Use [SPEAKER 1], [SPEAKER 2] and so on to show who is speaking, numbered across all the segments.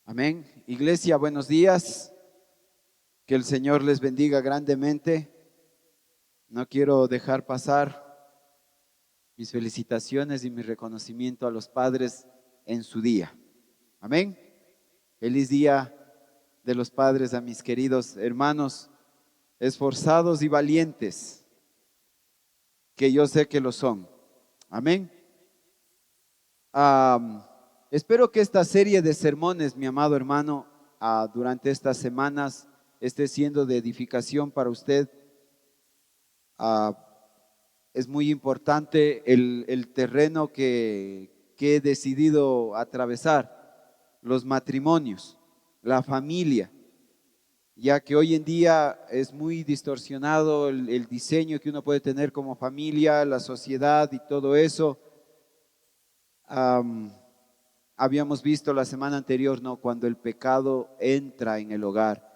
[SPEAKER 1] Amén. Iglesia, buenos días. Que el Señor les bendiga grandemente. No quiero dejar pasar mis felicitaciones y mi reconocimiento a los padres en su día. Amén. Feliz día de los padres a mis queridos hermanos, esforzados y valientes, que yo sé que lo son. Amén. Espero que esta serie de sermones, mi amado hermano, durante estas semanas esté siendo de edificación para usted. Es muy importante el terreno que he decidido atravesar, los matrimonios, la familia, ya que hoy en día es muy distorsionado el diseño que uno puede tener como familia, la sociedad y todo eso. Habíamos visto la semana anterior, ¿no?, cuando el pecado entra en el hogar.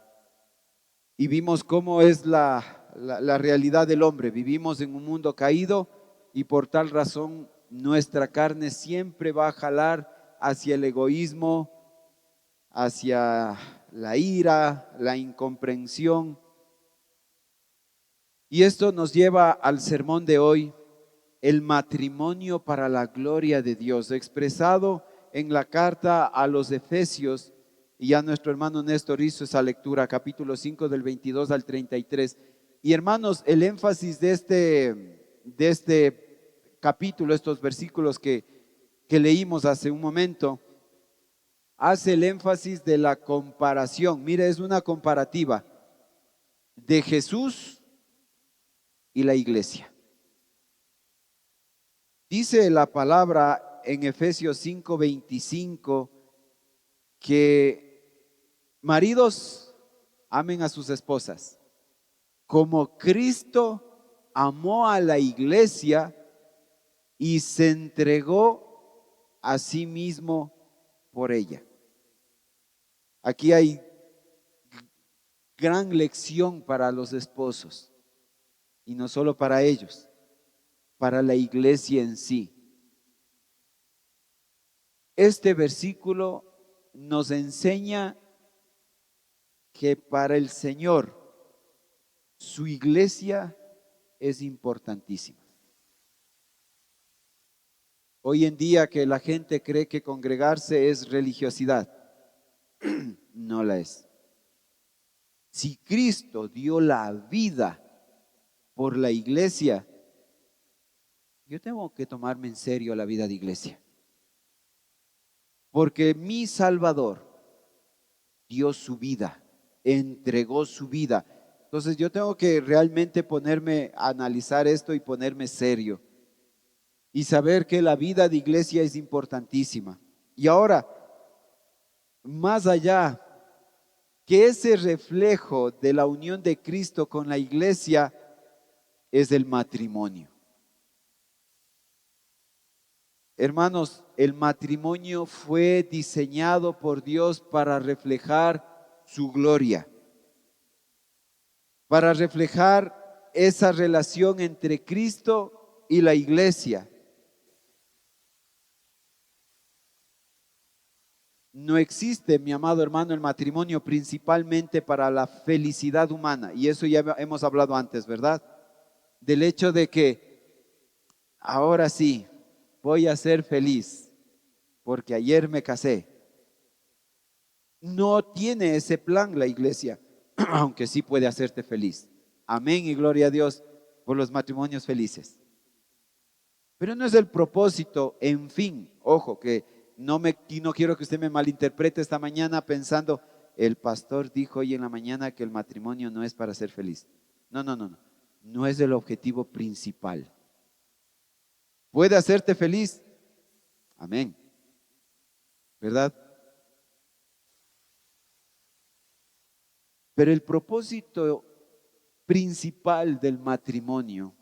[SPEAKER 1] Y vimos cómo es la realidad del hombre. Vivimos en un mundo caído y por tal razón nuestra carne siempre va a jalar hacia el egoísmo, hacia la ira, la incomprensión. Y esto nos lleva al sermón de hoy, el matrimonio para la gloria de Dios, expresado en la carta a los Efesios. Y ya nuestro hermano Néstor hizo esa lectura, capítulo 5 del 22 al 33. Y hermanos, el énfasis de este capítulo, estos versículos que leímos hace un momento, hace el énfasis de la comparación. Mire, es una comparativa de Jesús y la iglesia. Dice la palabra en Efesios 5:25 que maridos amen a sus esposas como Cristo amó a la iglesia y se entregó a sí mismo por ella. Aquí hay gran lección para los esposos y no solo para ellos, para la iglesia en sí. Este versículo nos enseña que para el Señor su iglesia es importantísima. Hoy en día que la gente cree que congregarse es religiosidad, no la es. Si Cristo dio la vida por la iglesia, yo tengo que tomarme en serio la vida de iglesia. Porque mi Salvador dio su vida, entregó su vida. Entonces yo tengo que realmente ponerme a analizar esto y ponerme serio y saber que la vida de iglesia es importantísima. Y ahora, más allá, que ese reflejo de la unión de Cristo con la iglesia es el matrimonio. Hermanos, el matrimonio fue diseñado por Dios para reflejar su gloria, para reflejar esa relación entre Cristo y la iglesia. No existe, mi amado hermano, el matrimonio principalmente para la felicidad humana, y eso ya hemos hablado antes, ¿verdad? Del hecho de que ahora sí voy a ser feliz porque ayer me casé. No tiene ese plan la iglesia, aunque sí puede hacerte feliz. Amén y gloria a Dios por los matrimonios felices. Pero no es el propósito, en fin, ojo, que no quiero que usted me malinterprete esta mañana pensando, el pastor dijo hoy en la mañana que el matrimonio no es para ser feliz. No, no es el objetivo principal. ¿Puede hacerte feliz? Amén. ¿Verdad? Pero el propósito principal del matrimonio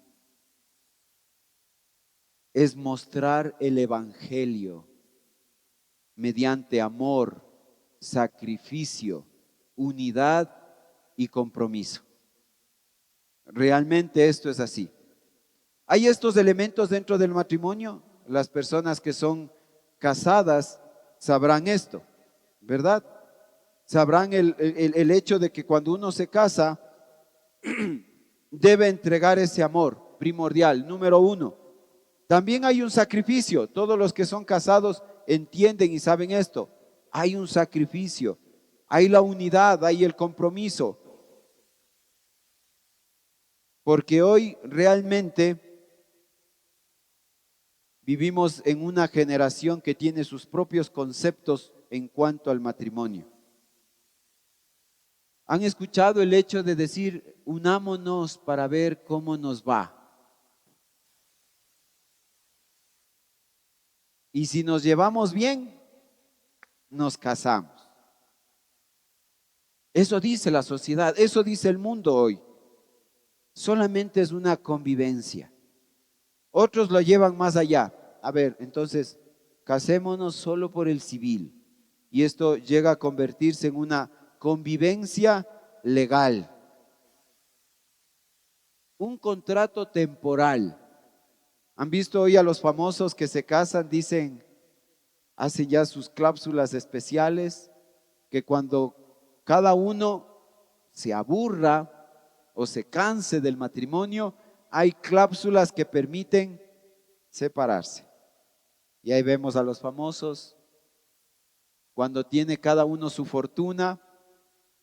[SPEAKER 1] es mostrar el evangelio mediante amor, sacrificio, unidad y compromiso. Realmente esto es así. ¿Hay estos elementos dentro del matrimonio? Las personas que son casadas sabrán esto. ¿verdad? Sabrán el hecho de que cuando uno se casa, debe entregar ese amor primordial, número uno. También hay un sacrificio. Todos los que son casados entienden y saben esto. Hay un sacrificio, hay la unidad, hay el compromiso. Porque hoy realmente vivimos en una generación que tiene sus propios conceptos en cuanto al matrimonio. ¿Han escuchado el hecho de decir, unámonos para ver cómo nos va? Y si nos llevamos bien, nos casamos. Eso dice la sociedad, eso dice el mundo hoy. Solamente es una convivencia. Otros lo llevan más allá. A ver, entonces, casémonos solo por el civil. Y esto llega a convertirse en una convivencia legal. Un contrato temporal. ¿Han visto hoy a los famosos que se casan? Dicen, hacen ya sus cláusulas especiales, que cuando cada uno se aburra o se canse del matrimonio, hay cláusulas que permiten separarse. Y ahí vemos a los famosos, cuando tiene cada uno su fortuna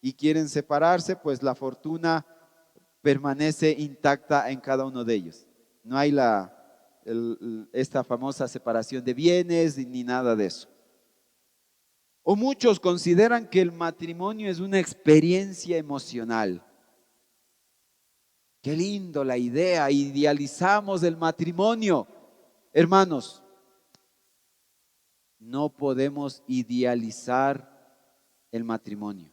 [SPEAKER 1] y quieren separarse, pues la fortuna permanece intacta en cada uno de ellos. No hay esta famosa separación de bienes ni nada de eso. O muchos consideran que el matrimonio es una experiencia emocional. Qué lindo la idea, idealizamos el matrimonio. Hermanos, no podemos idealizar el matrimonio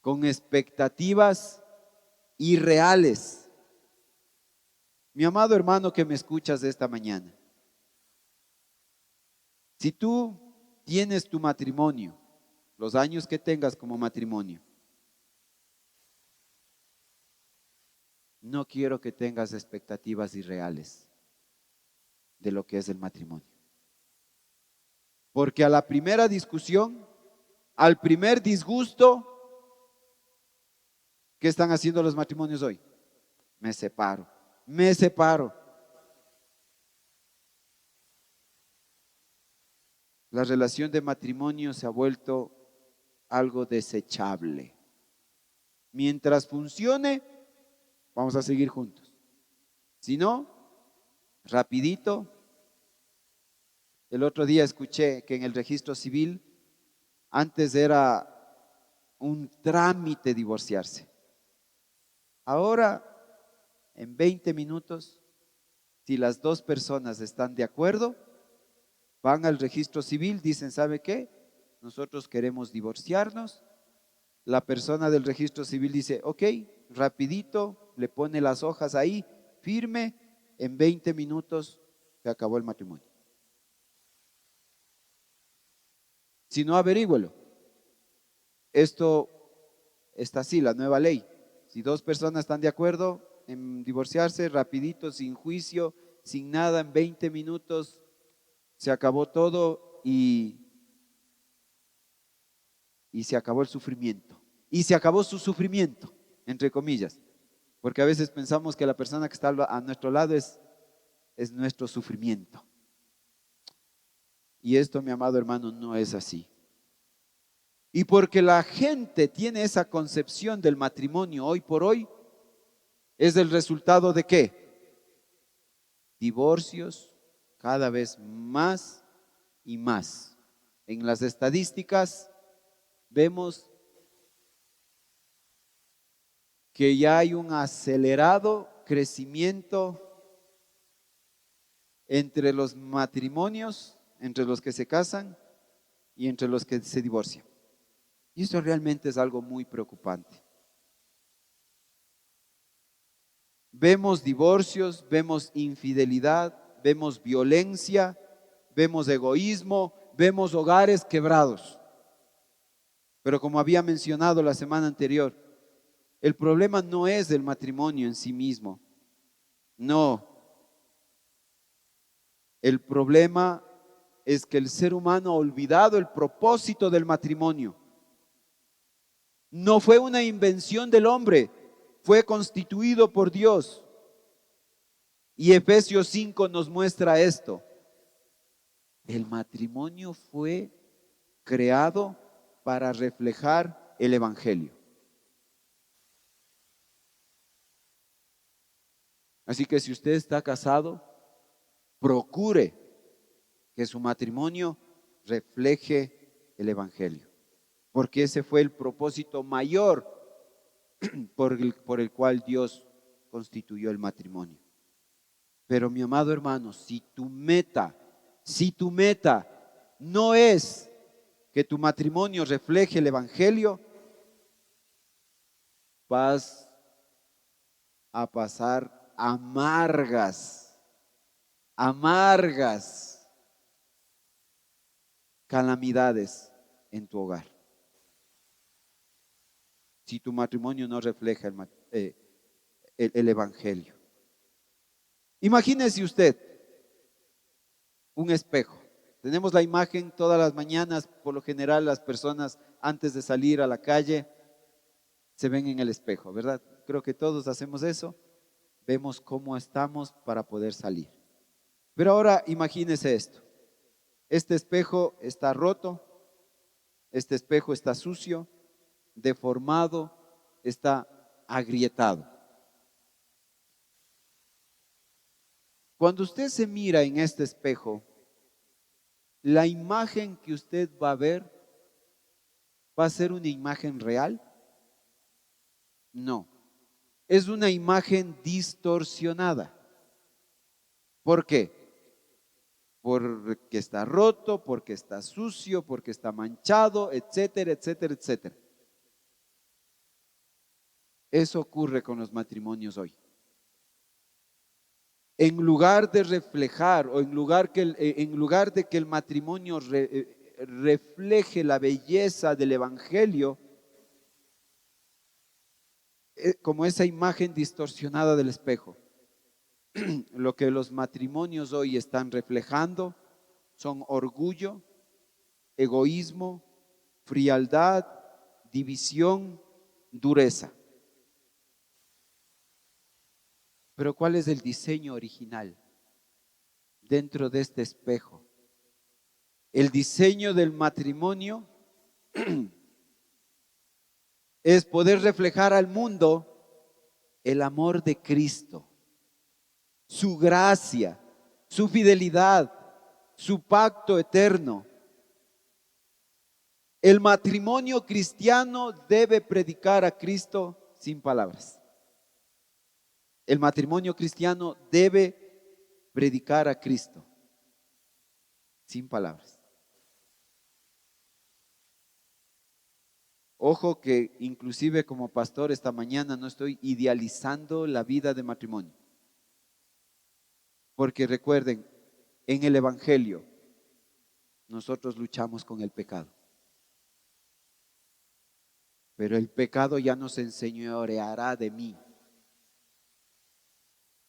[SPEAKER 1] con expectativas irreales. Mi amado hermano que me escuchas esta mañana, si tú tienes tu matrimonio, los años que tengas como matrimonio, no quiero que tengas expectativas irreales de lo que es el matrimonio. Porque a la primera discusión, al primer disgusto, ¿qué están haciendo los matrimonios hoy? Me separo, me separo. La relación de matrimonio se ha vuelto algo desechable. Mientras funcione, vamos a seguir juntos. Si no, rapidito. El otro día escuché que en el registro civil antes era un trámite divorciarse. Ahora, en 20 minutos, si las dos personas están de acuerdo, van al registro civil, dicen, ¿sabe qué? Nosotros queremos divorciarnos. La persona del registro civil dice, ok, rapidito, le pone las hojas ahí, firme, en 20 minutos se acabó el matrimonio. Si no, averígüelo. Esto está así, la nueva ley. Si dos personas están de acuerdo en divorciarse, rapidito, sin juicio, sin nada, en 20 minutos se acabó todo y se acabó el sufrimiento. Y se acabó su sufrimiento, entre comillas. Porque a veces pensamos que la persona que está a nuestro lado es nuestro sufrimiento. Y esto, mi amado hermano, no es así. Y porque la gente tiene esa concepción del matrimonio hoy por hoy, es el resultado de ¿qué? Divorcios cada vez más y más. En las estadísticas vemos que ya hay un acelerado crecimiento entre los matrimonios, entre los que se casan y entre los que se divorcian. Y esto realmente es algo muy preocupante. Vemos divorcios, vemos infidelidad, vemos violencia, vemos egoísmo, vemos hogares quebrados. Pero como había mencionado la semana anterior, el problema no es el matrimonio en sí mismo. No. El problema es que el ser humano ha olvidado el propósito del matrimonio. No fue una invención del hombre, fue constituido por Dios. Y Efesios 5 nos muestra esto. El matrimonio fue creado para reflejar el Evangelio. Así que si usted está casado, procure que su matrimonio refleje el Evangelio, porque ese fue el propósito mayor por el cual Dios constituyó el matrimonio. Pero mi amado hermano, si tu meta no es que tu matrimonio refleje el Evangelio, vas a pasar amargas calamidades en tu hogar. Si tu matrimonio no refleja el Evangelio. Imagínese usted un espejo. Tenemos la imagen todas las mañanas, por lo general las personas antes de salir a la calle se ven en el espejo, ¿verdad? Creo que todos hacemos eso, vemos cómo estamos para poder salir. Pero ahora imagínese esto, este espejo está roto, este espejo está sucio, deformado, está agrietado. Cuando usted se mira en este espejo, la imagen que usted va a ver va a ser una imagen real. No, es una imagen distorsionada. ¿Por qué? Porque está roto, porque está sucio, porque está manchado, etcétera, etcétera, etcétera. Eso ocurre con los matrimonios hoy. En lugar de reflejar o en lugar de que el matrimonio refleje la belleza del Evangelio, como esa imagen distorsionada del espejo, lo que los matrimonios hoy están reflejando son orgullo, egoísmo, frialdad, división, dureza. Pero ¿cuál es el diseño original dentro de este espejo? El diseño del matrimonio es poder reflejar al mundo el amor de Cristo, su gracia, su fidelidad, su pacto eterno. El matrimonio cristiano debe predicar a Cristo sin palabras. El matrimonio cristiano debe predicar a Cristo sin palabras. Ojo que inclusive como pastor esta mañana no estoy idealizando la vida de matrimonio. Porque recuerden, en el Evangelio nosotros luchamos con el pecado. Pero el pecado ya no se enseñoreará de mí.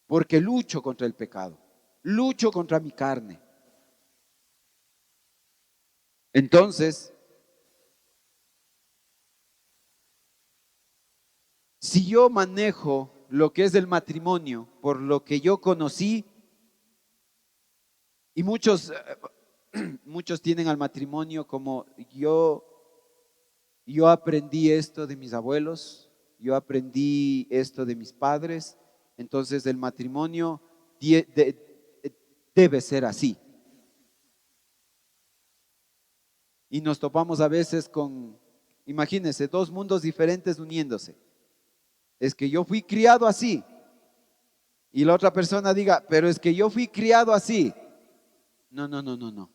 [SPEAKER 1] Porque lucho contra el pecado, lucho contra mi carne. Entonces, si yo manejo lo que es el matrimonio por lo que yo conocí, y muchos tienen al matrimonio como yo aprendí esto de mis abuelos, yo aprendí esto de mis padres, entonces el matrimonio debe ser así. Y nos topamos a veces con, imagínense, dos mundos diferentes uniéndose. Es que yo fui criado así. Y la otra persona diga, pero es que yo fui criado así. No, no, no, no, no.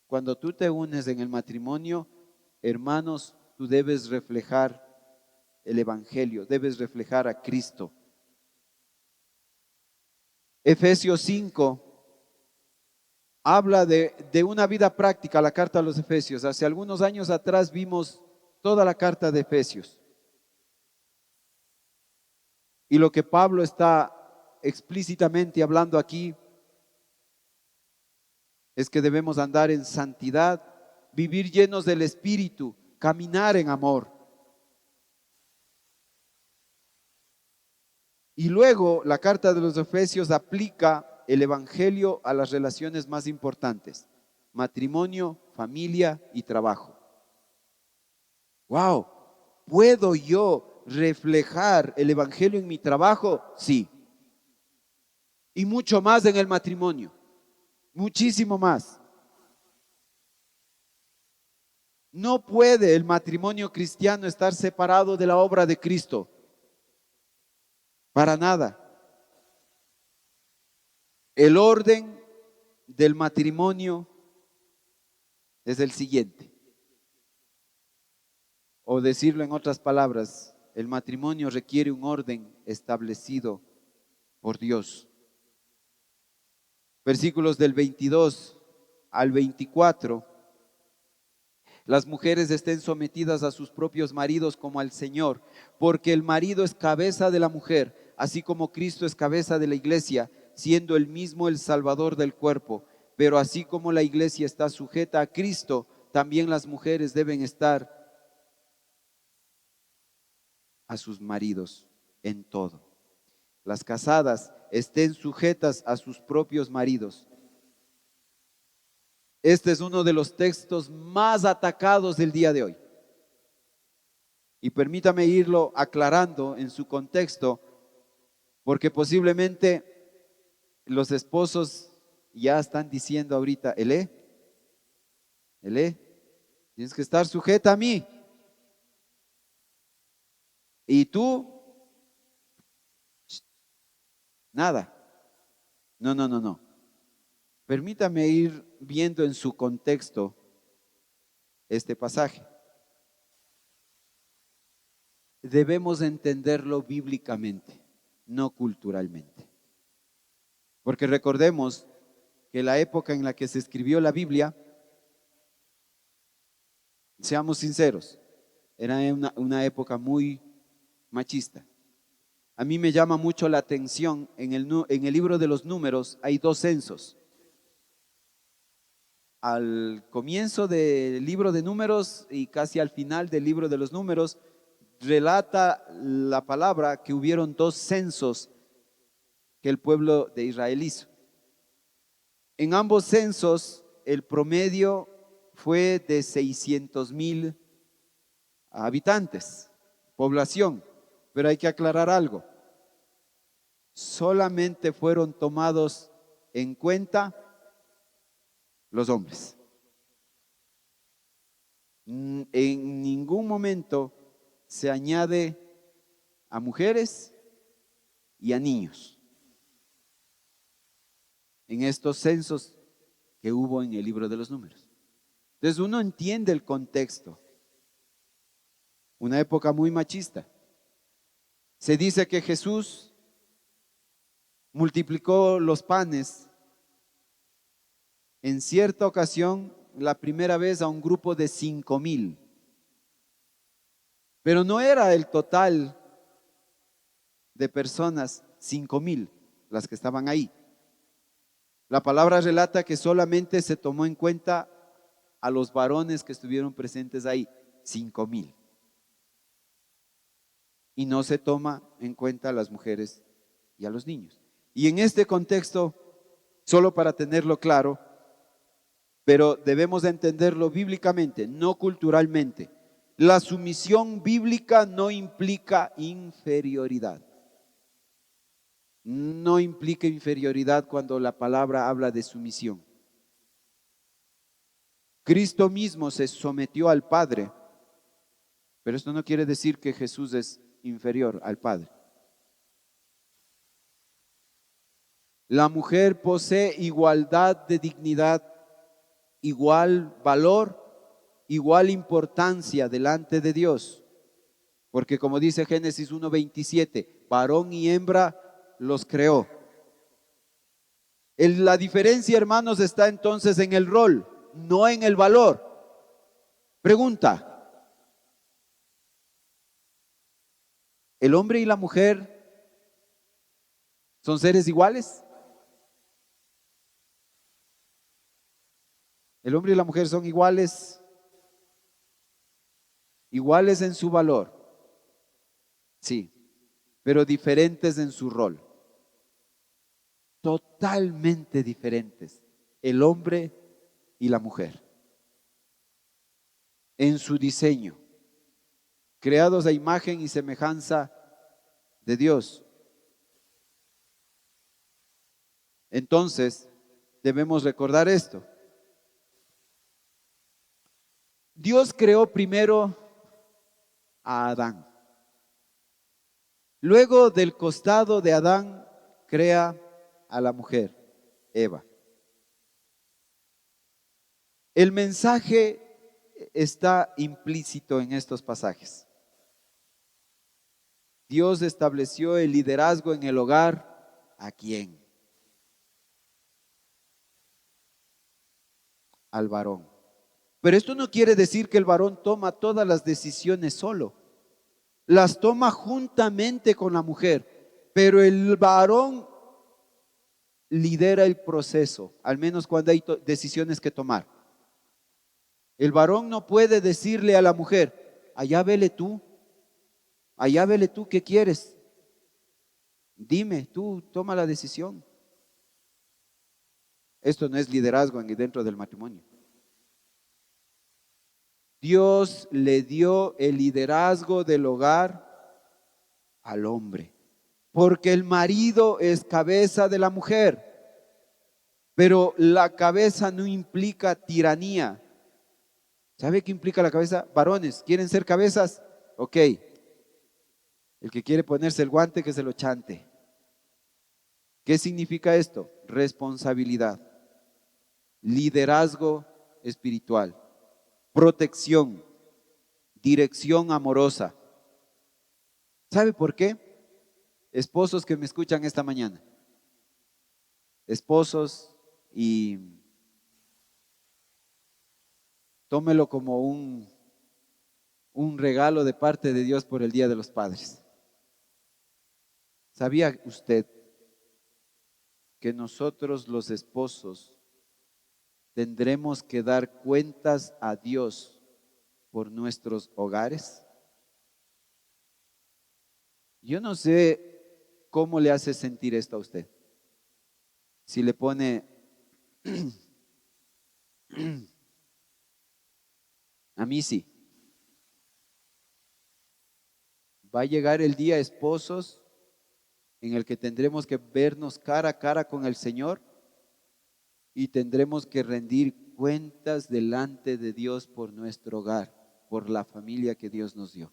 [SPEAKER 1] Cuando tú te unes en el matrimonio, hermanos, tú debes reflejar el Evangelio, debes reflejar a Cristo. Efesios 5 habla de una vida práctica, la carta a los Efesios. Hace algunos años atrás vimos toda la carta de Efesios. Y lo que Pablo está explícitamente hablando aquí es que debemos andar en santidad, vivir llenos del Espíritu, caminar en amor. Y luego la carta de los Efesios aplica el Evangelio a las relaciones más importantes: matrimonio, familia y trabajo. ¡Wow! ¿Puedo yo reflejar el Evangelio en mi trabajo? Sí. Y mucho más en el matrimonio. Muchísimo más. No puede el matrimonio cristiano estar separado de la obra de Cristo. Para nada. El orden del matrimonio es el siguiente. O decirlo en otras palabras, el matrimonio requiere un orden establecido por Dios. Versículos del 22 al 24. Las mujeres estén sometidas a sus propios maridos como al Señor, porque el marido es cabeza de la mujer, así como Cristo es cabeza de la iglesia, siendo él mismo el Salvador del cuerpo. Pero así como la iglesia está sujeta a Cristo, también las mujeres deben estar a sus maridos en todo. Las casadas estén sujetas a sus propios maridos. Este es uno de los textos más atacados del día de hoy. Y permítame irlo aclarando en su contexto, porque posiblemente los esposos ya están diciendo ahorita: Elé, tienes que estar sujeta a mí. Y tú, nada. No. Permítame ir viendo en su contexto este pasaje. Debemos entenderlo bíblicamente, no culturalmente. Porque recordemos que la época en la que se escribió la Biblia, seamos sinceros, era una época muy machista. A mí me llama mucho la atención, en el libro de los Números hay 2 censos. Al comienzo del libro de Números y casi al final del libro de los Números, relata la palabra que hubieron 2 censos que el pueblo de Israel hizo. En ambos censos el promedio fue de 600,000 habitantes, población. Pero hay que aclarar algo: solamente fueron tomados en cuenta los hombres. En ningún momento se añade a mujeres y a niños en estos censos que hubo en el libro de los Números. Entonces uno entiende el contexto. Una época muy machista. Se dice que Jesús multiplicó los panes en cierta ocasión, la primera vez, a un grupo de 5,000. Pero no era el total de personas 5,000 las que estaban ahí. La palabra relata que solamente se tomó en cuenta a los varones que estuvieron presentes ahí, 5,000. Y no se toma en cuenta a las mujeres y a los niños. Y en este contexto, solo para tenerlo claro, pero debemos entenderlo bíblicamente, no culturalmente. La sumisión bíblica no implica inferioridad. No implica inferioridad cuando la palabra habla de sumisión. Cristo mismo se sometió al Padre, pero esto no quiere decir que Jesús es inferior al Padre. La mujer posee igualdad de dignidad, igual valor, igual importancia delante de Dios. Porque como dice Génesis 1:27, varón y hembra los creó. La diferencia, hermanos, está entonces en el rol, no en el valor. Pregunta: ¿el hombre y la mujer son seres iguales? ¿El hombre y la mujer son iguales? Iguales en su valor, sí, pero diferentes en su rol. Totalmente diferentes, el hombre y la mujer. En su diseño, creados a imagen y semejanza de Dios. Entonces, debemos recordar esto. Dios creó primero a Adán. Luego del costado de Adán, crea a la mujer, Eva. El mensaje está implícito en estos pasajes. Dios estableció el liderazgo en el hogar. ¿A quién? Al varón. Pero esto no quiere decir que el varón toma todas las decisiones solo. Las toma juntamente con la mujer. Pero el varón lidera el proceso, al menos cuando hay decisiones que tomar. El varón no puede decirle a la mujer, allá vele tú qué quieres. Dime, tú toma la decisión. Esto no es liderazgo dentro del matrimonio. Dios le dio el liderazgo del hogar al hombre, porque el marido es cabeza de la mujer, pero la cabeza no implica tiranía. ¿Sabe qué implica la cabeza? Varones, ¿quieren ser cabezas? Ok. El que quiere ponerse el guante, que se lo chante. ¿Qué significa esto? Responsabilidad, liderazgo espiritual, protección, dirección amorosa. ¿Sabe por qué? Esposos que me escuchan esta mañana. Esposos, y tómelo como un regalo de parte de Dios por el Día de los Padres. ¿Sabía usted que nosotros los esposos tendremos que dar cuentas a Dios por nuestros hogares? Yo no sé cómo le hace sentir esto a usted. Si le pone, a mí sí. Va a llegar el día, esposos, en el que tendremos que vernos cara a cara con el Señor y tendremos que rendir cuentas delante de Dios por nuestro hogar, por la familia que Dios nos dio.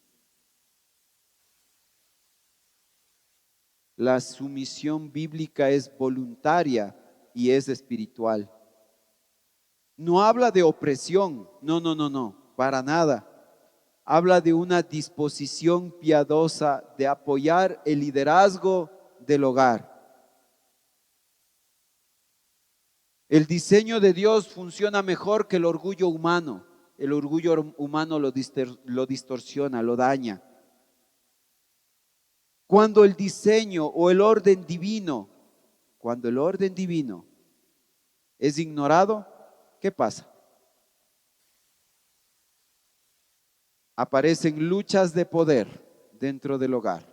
[SPEAKER 1] La sumisión bíblica es voluntaria y es espiritual. No habla de opresión, no, para nada. Habla de una disposición piadosa de apoyar el liderazgo del hogar. El diseño de Dios funciona mejor que el orgullo humano. El orgullo humano lo distorsiona, lo daña. Cuando el diseño o el orden divino, cuando el orden divino es ignorado, ¿qué pasa? Aparecen luchas de poder dentro del hogar,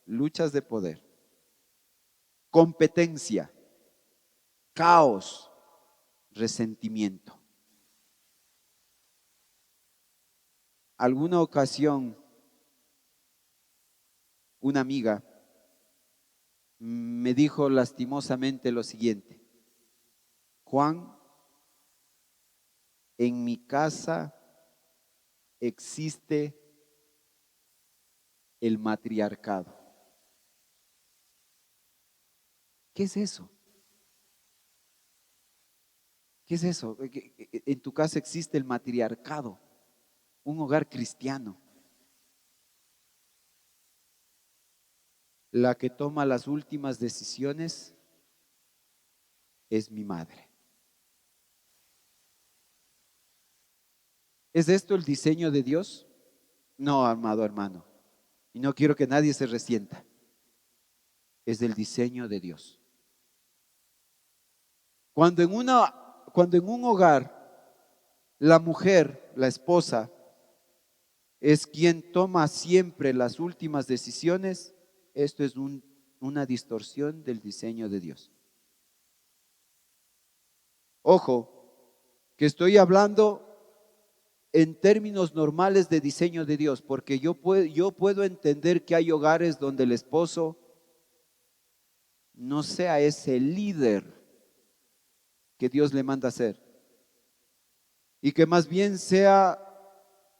[SPEAKER 1] luchas de poder, competencia, caos, resentimiento. Alguna ocasión, una amiga me dijo lastimosamente lo siguiente: Juan, en mi casa existe el matriarcado. ¿Qué es eso? ¿Qué es eso? En tu casa existe el matriarcado, un hogar cristiano. La que toma las últimas decisiones es mi madre. ¿Es esto el diseño de Dios? No, amado hermano. Y no quiero que nadie se resienta. Es del diseño de Dios. Cuando en un hogar la mujer, la esposa, es quien toma siempre las últimas decisiones, esto es una distorsión del diseño de Dios. Ojo, que estoy hablando en términos normales de diseño de Dios, porque yo puedo entender que hay hogares donde el esposo no sea ese líder que Dios le manda a ser, y que más bien sea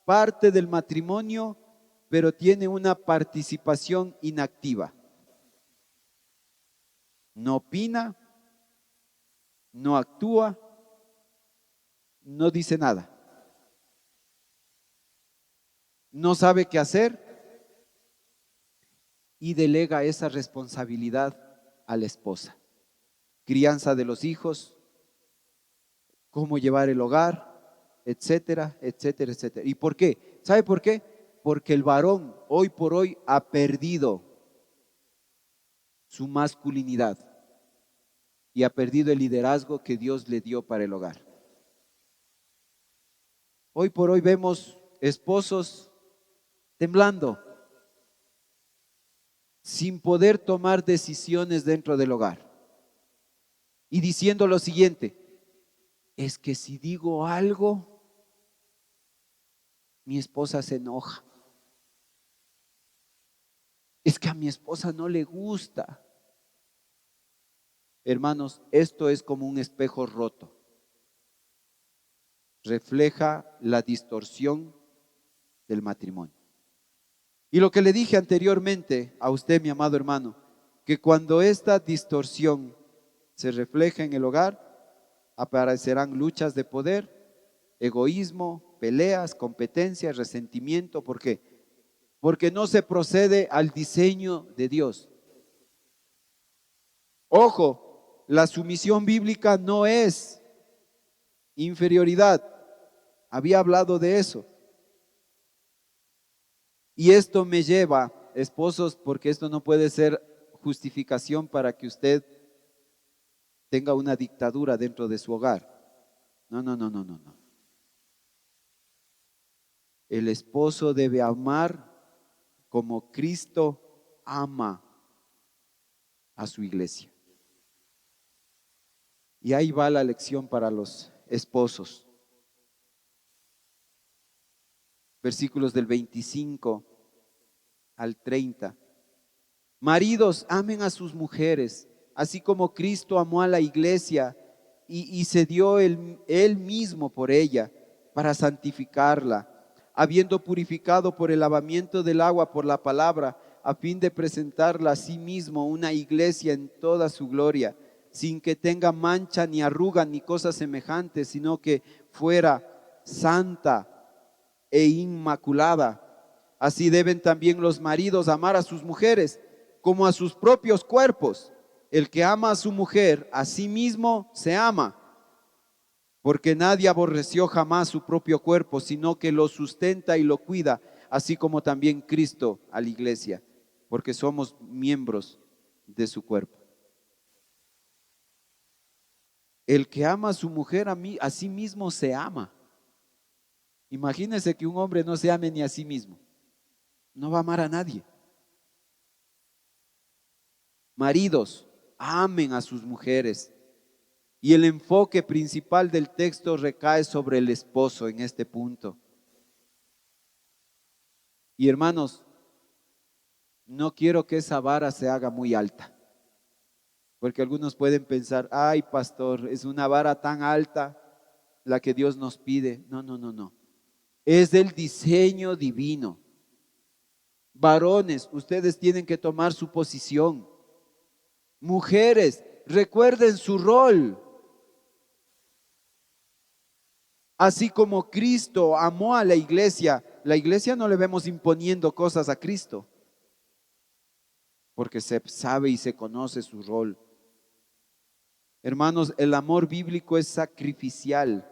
[SPEAKER 1] parte del matrimonio, pero tiene una participación inactiva. No opina, no actúa, no dice nada. No sabe qué hacer y delega esa responsabilidad a la esposa. Crianza de los hijos, cómo llevar el hogar, etcétera, etcétera, etcétera. ¿Y por qué? ¿Sabe por qué? Porque el varón hoy por hoy ha perdido su masculinidad y ha perdido el liderazgo que Dios le dio para el hogar. Hoy por hoy vemos esposos temblando, sin poder tomar decisiones dentro del hogar y diciendo lo siguiente: es que si digo algo, mi esposa se enoja. Es que a mi esposa no le gusta. Hermanos, esto es como un espejo roto. Refleja la distorsión del matrimonio. Y lo que le dije anteriormente a usted, mi amado hermano, que cuando esta distorsión se refleja en el hogar, aparecerán luchas de poder, egoísmo, peleas, competencias, resentimiento. ¿Por qué? Porque no se procede al diseño de Dios. Ojo, la sumisión bíblica no es inferioridad. Había hablado de eso. Y esto me lleva, esposos, porque esto no puede ser justificación para que usted tenga una dictadura dentro de su hogar. No, no, no, no, no, no. El esposo debe amar como Cristo ama a su iglesia. Y ahí va la lección para los esposos. Versículos del 25 al 30. Maridos, amen a sus mujeres, así como Cristo amó a la iglesia y se dio él mismo por ella, para santificarla, habiendo purificado por el lavamiento del agua por la palabra, a fin de presentarla a sí mismo una iglesia en toda su gloria, sin que tenga mancha ni arruga ni cosa semejante, sino que fuera santa e inmaculada. Así deben también los maridos amar a sus mujeres como a sus propios cuerpos. El que ama a su mujer, a sí mismo se ama, porque nadie aborreció jamás su propio cuerpo, sino que lo sustenta y lo cuida, así como también Cristo a la iglesia, porque somos miembros de su cuerpo. El que ama a su mujer, a sí mismo se ama. Imagínense que un hombre no se ame ni a sí mismo. No va a amar a nadie. Maridos, amen a sus mujeres. Y el enfoque principal del texto recae sobre el esposo en este punto. Y hermanos, no quiero que esa vara se haga muy alta. Porque algunos pueden pensar: ay, pastor, es una vara tan alta la que Dios nos pide. No, no, no, no. Es del diseño divino. Varones, ustedes tienen que tomar su posición. Mujeres, recuerden su rol. Así como Cristo amó a la iglesia no le vemos imponiendo cosas a Cristo, porque se sabe y se conoce su rol. Hermanos, el amor bíblico es sacrificial.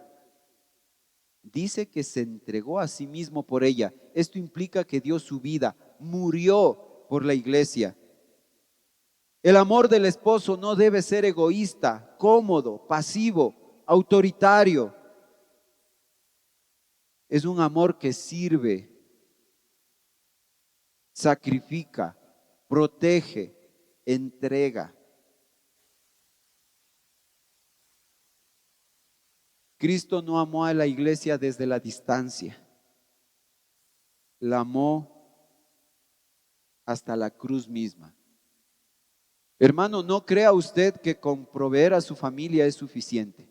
[SPEAKER 1] Dice que se entregó a sí mismo por ella. Esto implica que dio su vida, murió por la iglesia. El amor del esposo no debe ser egoísta, cómodo, pasivo, autoritario. Es un amor que sirve, sacrifica, protege, entrega. Cristo no amó a la iglesia desde la distancia, la amó hasta la cruz misma. Hermano, no crea usted que con proveer a su familia es suficiente.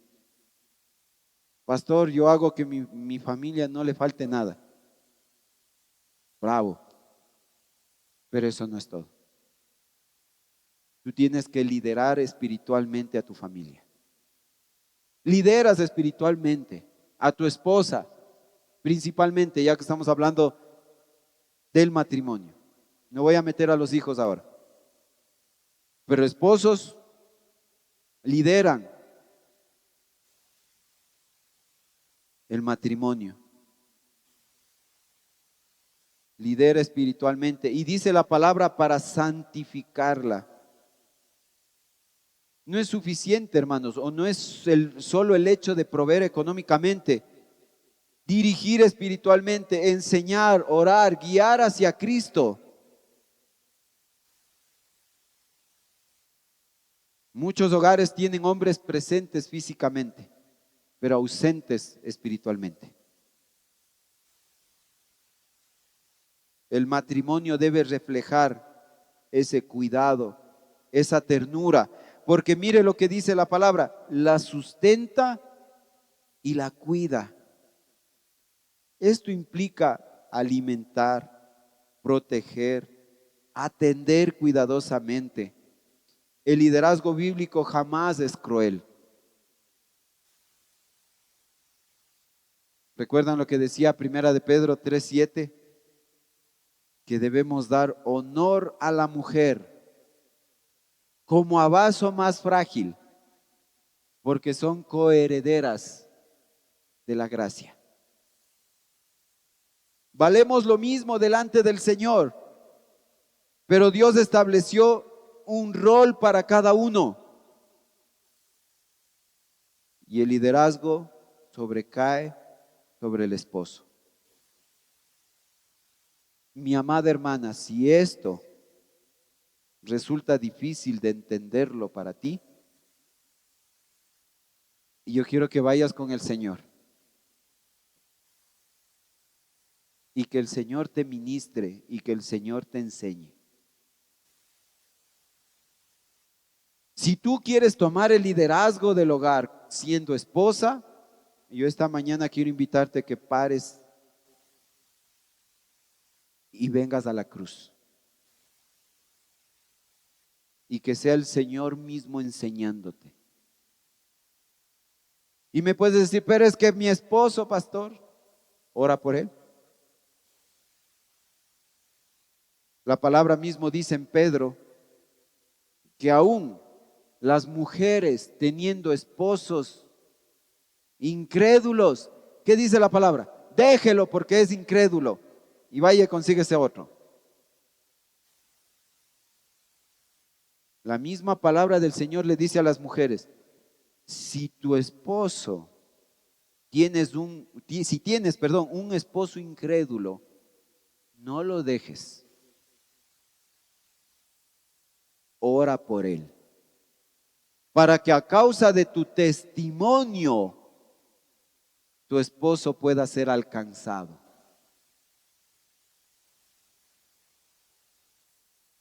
[SPEAKER 1] Pastor, yo hago que mi familia no le falte nada. Bravo, pero eso no es todo. Tú tienes que liderar espiritualmente a tu familia. Lideras espiritualmente a tu esposa, principalmente, ya que estamos hablando del matrimonio. No voy a meter a los hijos ahora. Pero esposos lideran el matrimonio. Lidera espiritualmente. Y dice la palabra para santificarla. No es suficiente, hermanos, o no es solo el hecho de proveer económicamente. Dirigir espiritualmente, enseñar, orar, guiar hacia Cristo. Muchos hogares tienen hombres presentes físicamente, pero ausentes espiritualmente. El matrimonio debe reflejar ese cuidado, esa ternura, porque mire lo que dice la palabra, la sustenta y la cuida. Esto implica alimentar, proteger, atender cuidadosamente. El liderazgo bíblico jamás es cruel. ¿Recuerdan lo que decía Primera de Pedro 3:7? Que debemos dar honor a la mujer como a vaso más frágil, porque son coherederas de la gracia. Valemos lo mismo delante del Señor, pero Dios estableció un rol para cada uno. Y el liderazgo sobrecae sobre el esposo. Mi amada hermana, si esto resulta difícil de entenderlo para ti, yo quiero que vayas con el Señor y que el Señor te ministre y que el Señor te enseñe. Si tú quieres tomar el liderazgo del hogar siendo esposa, yo esta mañana quiero invitarte a que pares y vengas a la cruz. Y que sea el Señor mismo enseñándote. Y me puedes decir, pero es que mi esposo, pastor, ora por él. La palabra mismo dice en Pedro que aún las mujeres teniendo esposos incrédulos, ¿qué dice la palabra? Déjelo porque es incrédulo y vaya y consíguese otro. La misma palabra del Señor le dice a las mujeres, si tu esposo si tienes, un esposo incrédulo, no lo dejes. Ora por él, para que a causa de tu testimonio tu esposo pueda ser alcanzado.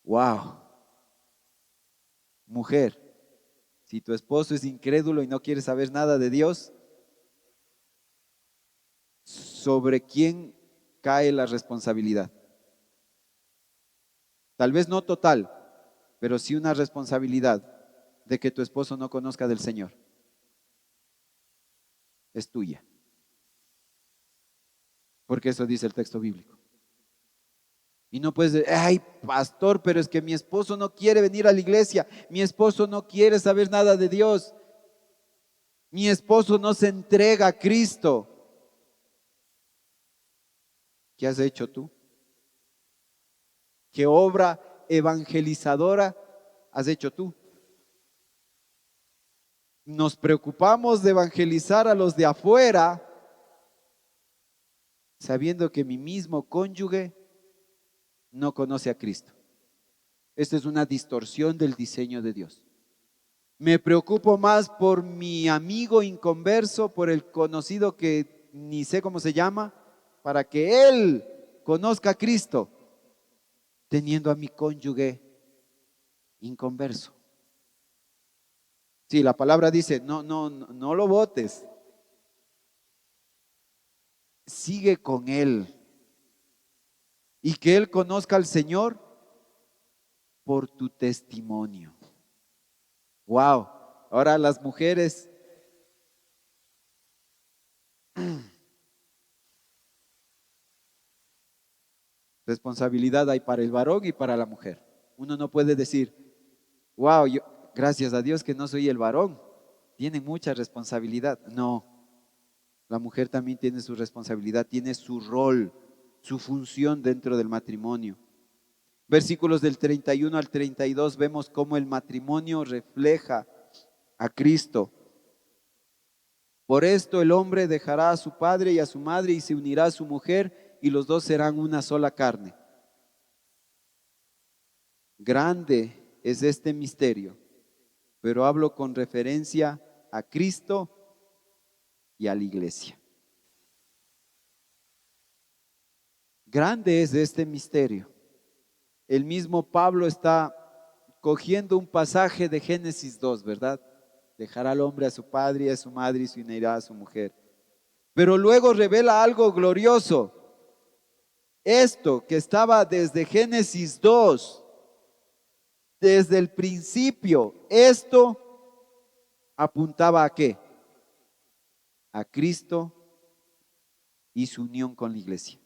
[SPEAKER 1] Wow. Mujer, si tu esposo es incrédulo y no quiere saber nada de Dios, ¿sobre quién cae la responsabilidad? Tal vez no total, pero sí una responsabilidad de que tu esposo no conozca del Señor. Es tuya. Porque eso dice el texto bíblico. Y no puedes decir, ay, pastor, pero es que mi esposo no quiere venir a la iglesia, mi esposo no quiere saber nada de Dios, mi esposo no se entrega a Cristo. ¿Qué has hecho tú? ¿Qué obra evangelizadora has hecho tú? Nos preocupamos de evangelizar a los de afuera, sabiendo que mi mismo cónyuge no conoce a Cristo. Esta es una distorsión del diseño de Dios. Me preocupo más por mi amigo inconverso, por el conocido que ni sé cómo se llama, para que él conozca a Cristo, teniendo a mi cónyuge inconverso. Sí, la palabra dice, no lo votes. Sigue con él. Y que él conozca al Señor por tu testimonio. Wow. Ahora las mujeres, responsabilidad hay para el varón y para la mujer. Uno no puede decir, wow, yo, gracias a Dios que no soy el varón. Tienen mucha responsabilidad. No, la mujer también tiene su responsabilidad, tiene su rol, su función dentro del matrimonio. Versículos del 31 al 32 vemos cómo el matrimonio refleja a Cristo. Por esto el hombre dejará a su padre y a su madre y se unirá a su mujer y los dos serán una sola carne. Grande es este misterio, pero hablo con referencia a Cristo y a la iglesia. Grande es este misterio. El mismo Pablo está cogiendo un pasaje de Génesis 2, ¿verdad? Dejará al hombre a su padre y a su madre y se unirá a su mujer. Pero luego revela algo glorioso. Esto que estaba desde Génesis 2, desde el principio, esto apuntaba ¿a qué? A Cristo y su unión con la iglesia.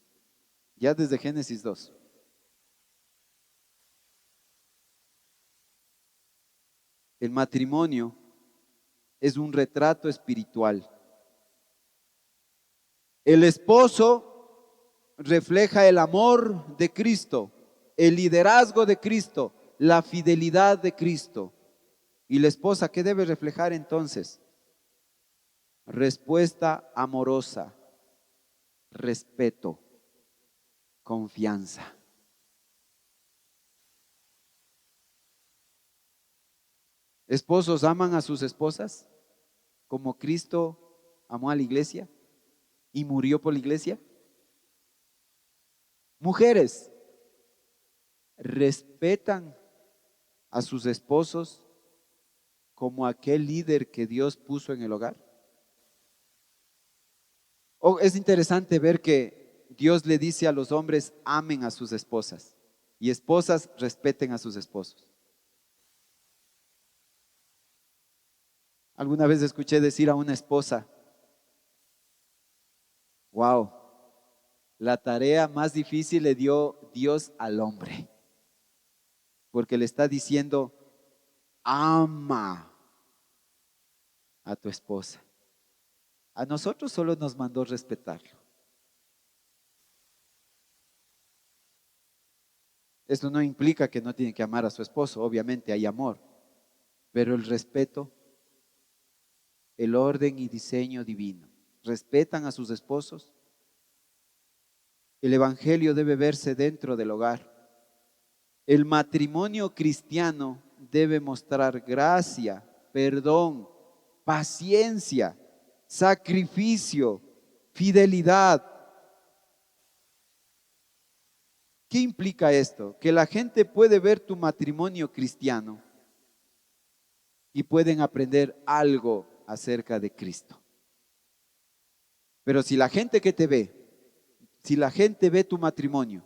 [SPEAKER 1] Ya desde Génesis 2. El matrimonio es un retrato espiritual. El esposo refleja el amor de Cristo, el liderazgo de Cristo, la fidelidad de Cristo. ¿Y la esposa qué debe reflejar entonces? Respuesta amorosa, respeto, confianza. ¿Esposos aman a sus esposas como Cristo amó a la iglesia y murió por la iglesia? Mujeres, ¿respetan a sus esposos como aquel líder que Dios puso en el hogar? Es interesante ver que Dios le dice a los hombres, amen a sus esposas, y esposas respeten a sus esposos. Alguna vez escuché decir a una esposa, wow, la tarea más difícil le dio Dios al hombre, porque le está diciendo, ama a tu esposa. A nosotros solo nos mandó respetarlo. Esto no implica que no tiene que amar a su esposo, obviamente hay amor, pero el respeto, el orden y diseño divino. ¿Respetan a sus esposos? El evangelio debe verse dentro del hogar. El matrimonio cristiano debe mostrar gracia, perdón, paciencia, sacrificio, fidelidad. ¿Qué implica esto? Que la gente puede ver tu matrimonio cristiano y pueden aprender algo acerca de Cristo. Pero si la gente que te ve, si la gente ve tu matrimonio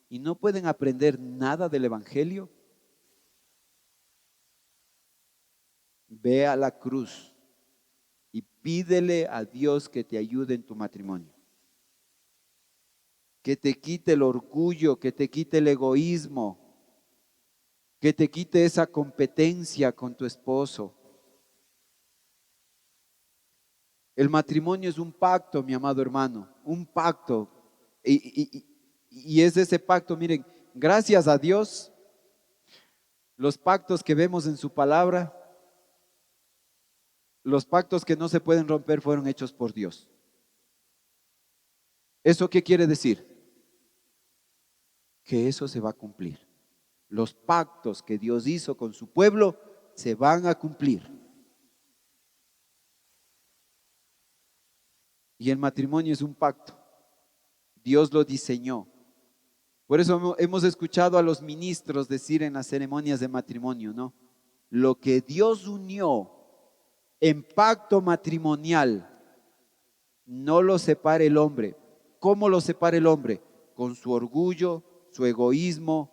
[SPEAKER 1] y no pueden aprender nada del evangelio, ve a la cruz y pídele a Dios que te ayude en tu matrimonio. Que te quite el orgullo, que te quite el egoísmo, que te quite esa competencia con tu esposo. El matrimonio es un pacto, mi amado hermano, un pacto. Y es ese pacto, miren, gracias a Dios, los pactos que vemos en su palabra, los pactos que no se pueden romper fueron hechos por Dios. ¿Eso qué quiere decir? Que eso se va a cumplir. Los pactos que Dios hizo con su pueblo se van a cumplir. Y el matrimonio es un pacto. Dios lo diseñó. Por eso hemos escuchado a los ministros decir en las ceremonias de matrimonio, ¿no? Lo que Dios unió en pacto matrimonial, no lo separe el hombre. ¿Cómo lo separa el hombre? Con su orgullo, su egoísmo,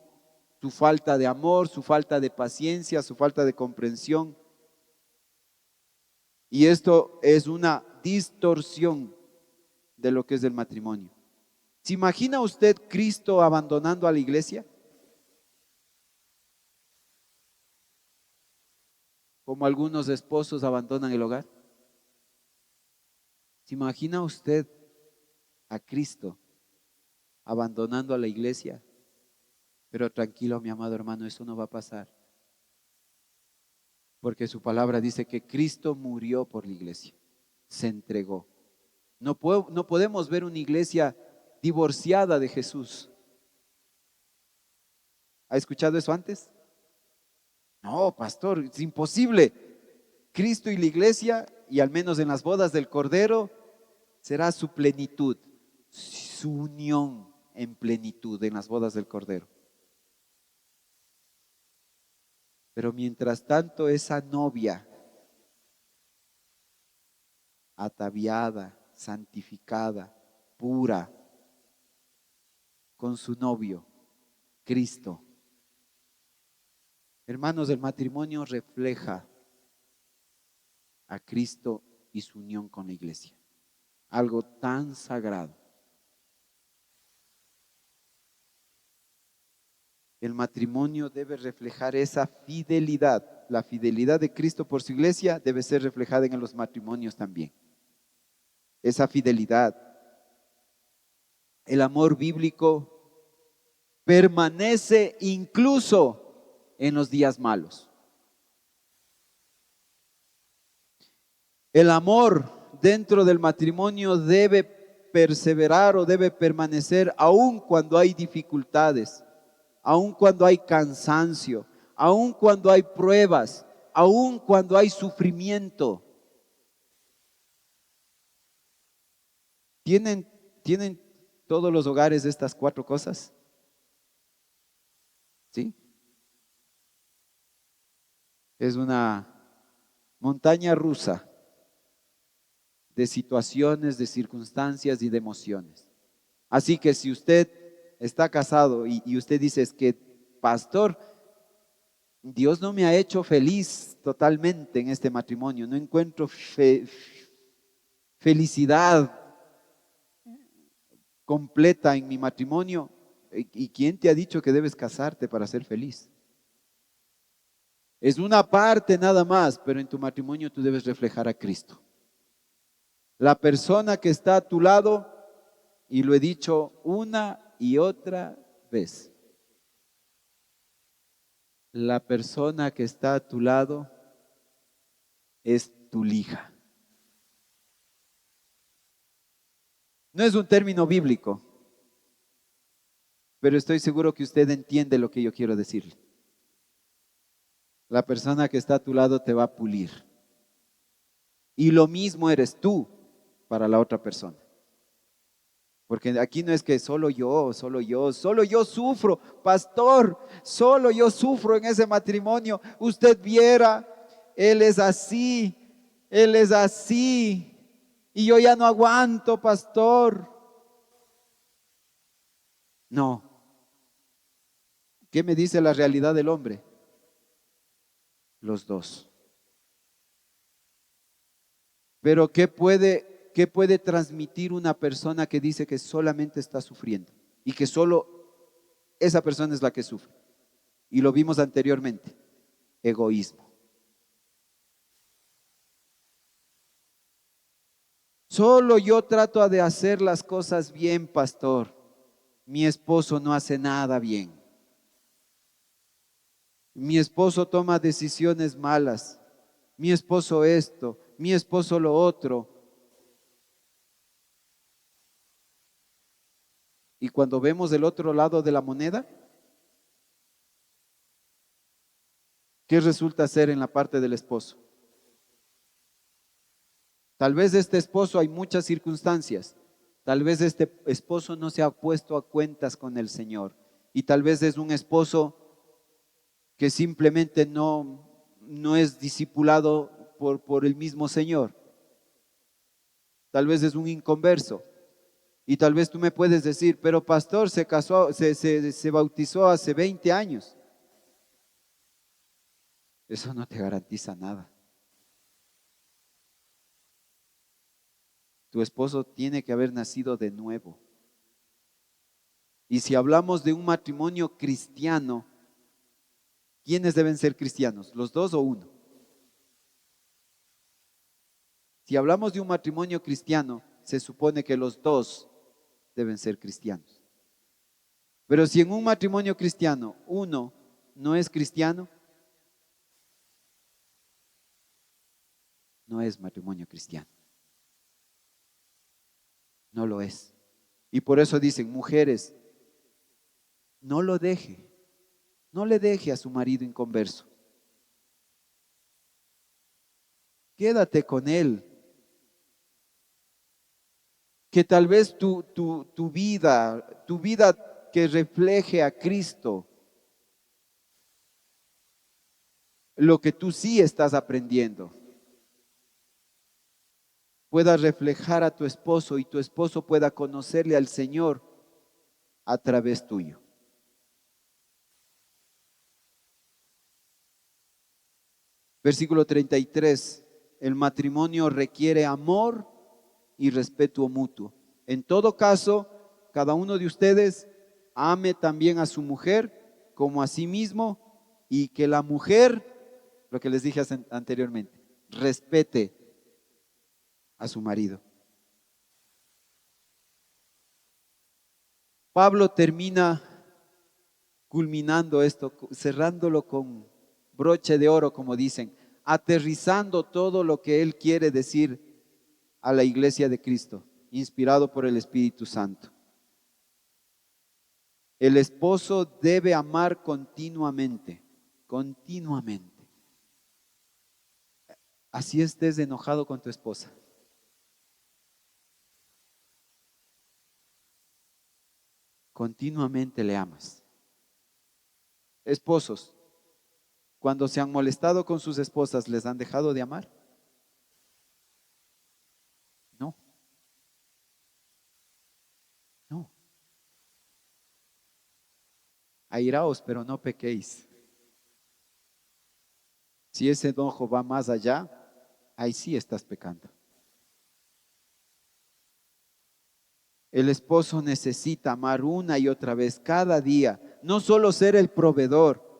[SPEAKER 1] su falta de amor, su falta de paciencia, su falta de comprensión. Y esto es una distorsión de lo que es el matrimonio. ¿Se imagina usted Cristo abandonando a la iglesia? Como algunos esposos abandonan el hogar. ¿Se imagina usted a Cristo abandonando a la iglesia? Pero tranquilo, mi amado hermano, eso no va a pasar. Porque su palabra dice que Cristo murió por la iglesia, se entregó. No podemos ver una iglesia divorciada de Jesús. ¿Ha escuchado eso antes? No, pastor, es imposible. Cristo y la iglesia, y al menos en las bodas del Cordero, será su plenitud, su unión en plenitud en las bodas del Cordero. Pero mientras tanto, esa novia ataviada, santificada, pura, con su novio, Cristo. Hermanos, el matrimonio refleja a Cristo y su unión con la iglesia. Algo tan sagrado. El matrimonio debe reflejar esa fidelidad. La fidelidad de Cristo por su iglesia debe ser reflejada en los matrimonios también. Esa fidelidad. El amor bíblico permanece incluso en los días malos. El amor dentro del matrimonio debe perseverar o debe permanecer aun cuando hay dificultades, aun cuando hay cansancio, aun cuando hay pruebas, aun cuando hay sufrimiento. ¿Tienen todos los hogares estas 4 cosas? ¿Sí? Es una montaña rusa de situaciones, de circunstancias y de emociones. Así que si usted está casado y usted dice, es que, pastor, Dios no me ha hecho feliz totalmente en este matrimonio, no encuentro felicidad completa en mi matrimonio. ¿Y quién te ha dicho que debes casarte para ser feliz? Es una parte nada más, pero en tu matrimonio tú debes reflejar a Cristo. La persona que está a tu lado, y lo he dicho una y otra vez, la persona que está a tu lado es tu lija. No es un término bíblico, pero estoy seguro que usted entiende lo que yo quiero decirle. La persona que está a tu lado te va a pulir. Y lo mismo eres tú para la otra persona. Porque aquí no es que solo yo sufro, pastor, solo yo sufro en ese matrimonio. Usted viera, él es así, y yo ya no aguanto, pastor. No. ¿Qué me dice la realidad del hombre? Los dos. Pero ¿qué puede transmitir una persona que dice que solamente está sufriendo y que solo esa persona es la que sufre? Y lo vimos anteriormente, egoísmo. Solo yo trato de hacer las cosas bien, pastor. Mi esposo no hace nada bien. Mi esposo toma decisiones malas. Mi esposo esto, mi esposo lo otro. Y cuando vemos el otro lado de la moneda, ¿qué resulta ser en la parte del esposo? Tal vez este esposo hay muchas circunstancias. Tal vez este esposo no se ha puesto a cuentas con el Señor. Y tal vez es un esposo que simplemente no es discipulado por el mismo Señor. Tal vez es un inconverso. Y tal vez tú me puedes decir, pero pastor, se casó, se bautizó hace 20 años. Eso no te garantiza nada. Tu esposo tiene que haber nacido de nuevo. Y si hablamos de un matrimonio cristiano, ¿quiénes deben ser cristianos? ¿Los dos o uno? Si hablamos de un matrimonio cristiano, se supone que los dos deben ser cristianos. Pero si en un matrimonio cristiano uno no es cristiano, no es matrimonio cristiano. No lo es. Y por eso dicen, mujeres, no lo deje, no le deje a su marido inconverso. Quédate con él. Que tal vez tu vida que refleje a Cristo, lo que tú sí estás aprendiendo, pueda reflejar a tu esposo y tu esposo pueda conocerle al Señor a través tuyo. Versículo 33, el matrimonio requiere amor y respeto mutuo. En todo caso, cada uno de ustedes ame también a su mujer como a sí mismo y que la mujer, lo que les dije anteriormente, respete a su marido. Pablo termina culminando esto, cerrándolo con broche de oro, como dicen, aterrizando todo lo que él quiere decir a la iglesia de Cristo, inspirado por el Espíritu Santo. El esposo debe amar continuamente, continuamente. Así estés enojado con tu esposa. Continuamente le amas. Esposos, cuando se han molestado con sus esposas, ¿les han dejado de amar? No, no. Airaos, pero no pequéis. Si ese enojo va más allá, ahí sí estás pecando. El esposo necesita amar una y otra vez, cada día, no solo ser el proveedor,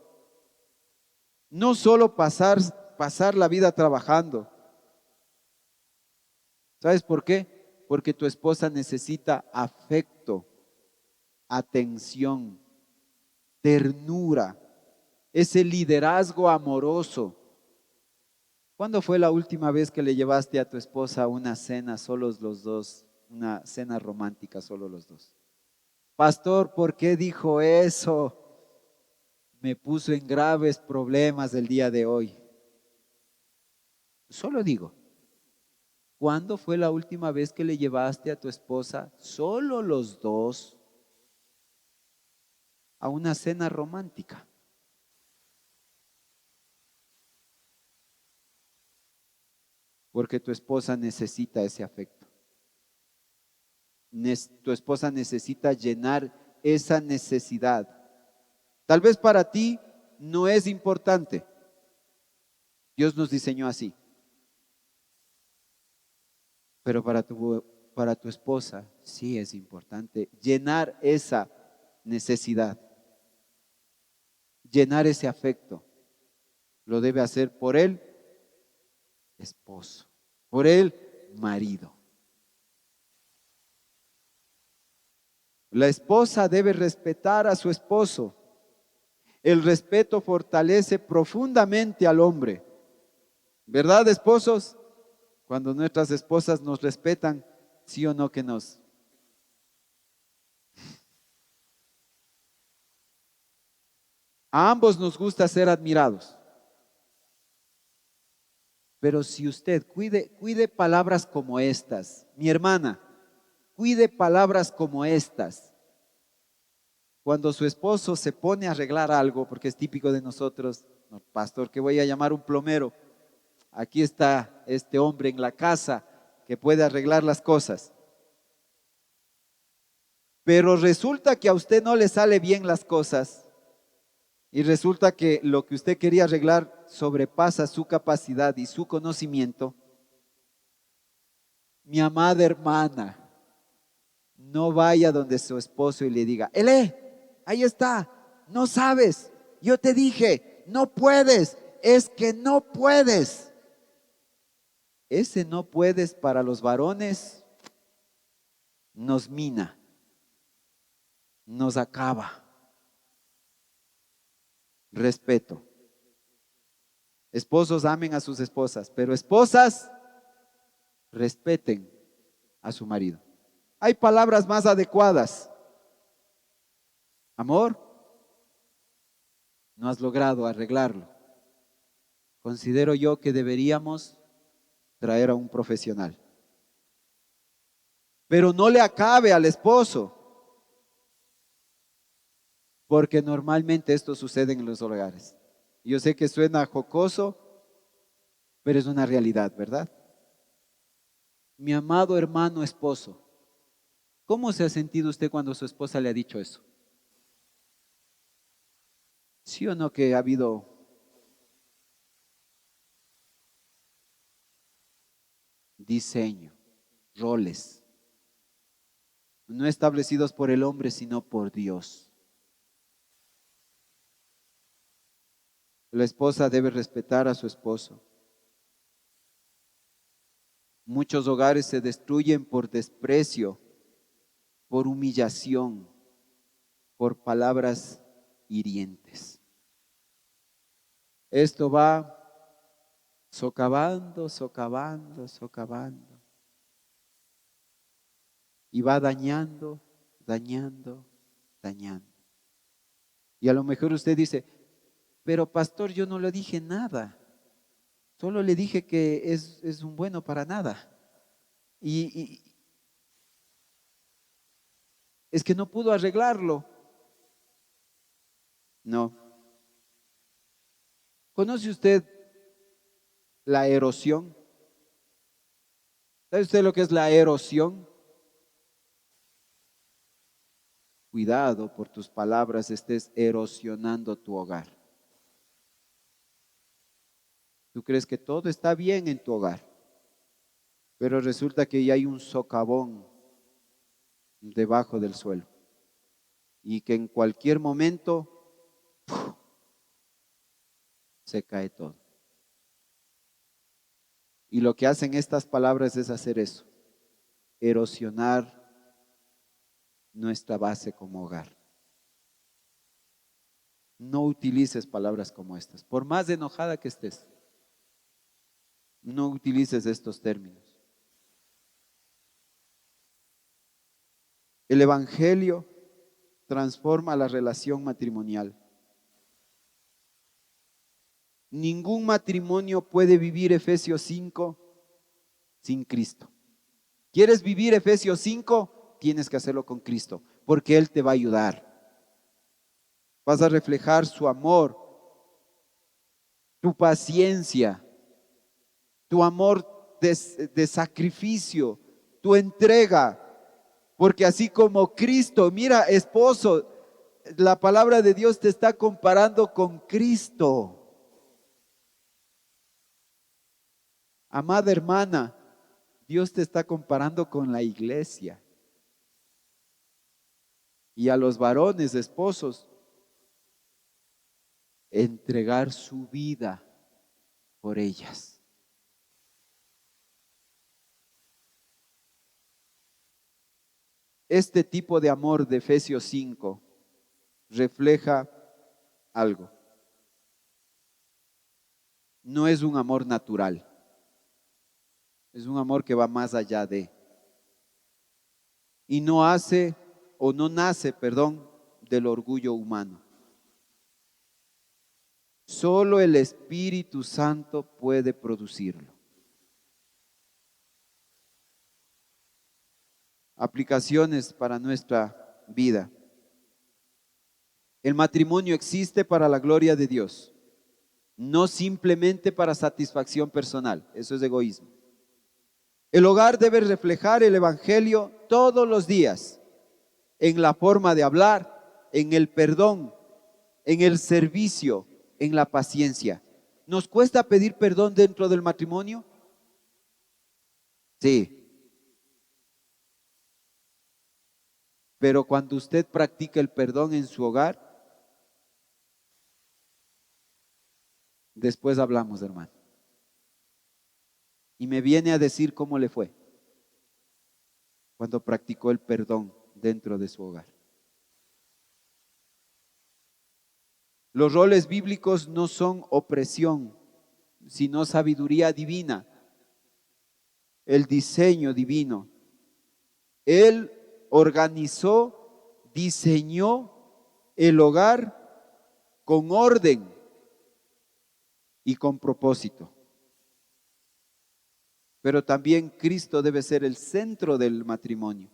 [SPEAKER 1] no solo pasar la vida trabajando. ¿Sabes por qué? Porque tu esposa necesita afecto, atención, ternura, ese liderazgo amoroso. ¿Cuándo fue la última vez que le llevaste a tu esposa una cena solos los dos, una cena romántica solo los dos? Pastor, ¿por qué dijo eso? Me puso en graves problemas el día de hoy. Solo digo, ¿cuándo fue la última vez que le llevaste a tu esposa, solo los dos, a una cena romántica? Porque tu esposa necesita ese afecto. Tu esposa necesita llenar esa necesidad. Tal vez para ti no es importante. Dios nos diseñó así. Pero para tu esposa sí es importante llenar esa necesidad, llenar ese afecto. Lo debe hacer por el esposo, por el marido. La esposa debe respetar a su esposo. El respeto fortalece profundamente al hombre. ¿Verdad, esposos? Cuando nuestras esposas nos respetan, sí o no que nos. A ambos nos gusta ser admirados. Pero si usted cuide palabras como estas, mi hermana, cuide palabras como estas. Cuando su esposo se pone a arreglar algo, porque es típico de nosotros, no, pastor, que voy a llamar un plomero. Aquí está este hombre en la casa que puede arreglar las cosas. Pero resulta que a usted no le sale bien las cosas y resulta que lo que usted quería arreglar sobrepasa su capacidad y su conocimiento. Mi amada hermana, no vaya donde su esposo y le diga, ahí está, no sabes, yo te dije, no puedes, es que no puedes. Ese no puedes para los varones nos mina, nos acaba. Respeto. Esposos amen a sus esposas, pero esposas respeten a su marido. Hay palabras más adecuadas. Amor, no has logrado arreglarlo. Considero yo que deberíamos traer a un profesional. Pero no le acabe al esposo, porque normalmente esto sucede en los hogares. Yo sé que suena jocoso, pero es una realidad, ¿verdad? Mi amado hermano esposo, ¿cómo se ha sentido usted cuando su esposa le ha dicho eso? ¿Sí o no que ha habido diseño, roles, no establecidos por el hombre, sino por Dios? La esposa debe respetar a su esposo. Muchos hogares se destruyen por desprecio, por humillación, por palabras hirientes. Esto va socavando, socavando, socavando. Y va dañando, dañando, dañando. Y a lo mejor usted dice, pero pastor, yo no le dije nada. Solo le dije que es un bueno para nada. Y es que no pudo arreglarlo. No. ¿Conoce usted la erosión? ¿Sabe usted lo que es la erosión? Cuidado, por tus palabras estés erosionando tu hogar. Tú crees que todo está bien en tu hogar, pero resulta que ya hay un socavón debajo del suelo y que en cualquier momento ¡puf!, se cae todo. Y lo que hacen estas palabras es hacer eso, erosionar nuestra base como hogar. No utilices palabras como estas, por más enojada que estés. No utilices estos términos. El Evangelio transforma la relación matrimonial. Ningún matrimonio puede vivir Efesios 5 sin Cristo. ¿Quieres vivir Efesios 5? Tienes que hacerlo con Cristo, porque Él te va a ayudar. Vas a reflejar su amor, tu paciencia, tu amor de sacrificio, tu entrega. Porque así como Cristo, mira, esposo, la palabra de Dios te está comparando con Cristo. Amada hermana, Dios te está comparando con la iglesia. Y a los varones, esposos, entregar su vida por ellas. Este tipo de amor de Efesios 5 refleja algo. No es un amor natural. Es un amor que va más allá de. Y no hace, o no nace, perdón, del orgullo humano. Solo el Espíritu Santo puede producirlo. Aplicaciones para nuestra vida. El matrimonio existe para la gloria de Dios, no simplemente para satisfacción personal. Eso es egoísmo. El hogar debe reflejar el Evangelio todos los días, en la forma de hablar, en el perdón, en el servicio, en la paciencia. ¿Nos cuesta pedir perdón dentro del matrimonio? Sí. Pero cuando usted practica el perdón en su hogar, después hablamos, hermano. Y me viene a decir cómo le fue cuando practicó el perdón dentro de su hogar. Los roles bíblicos no son opresión, sino sabiduría divina, el diseño divino. Él organizó, diseñó el hogar con orden y con propósito. Pero también Cristo debe ser el centro del matrimonio.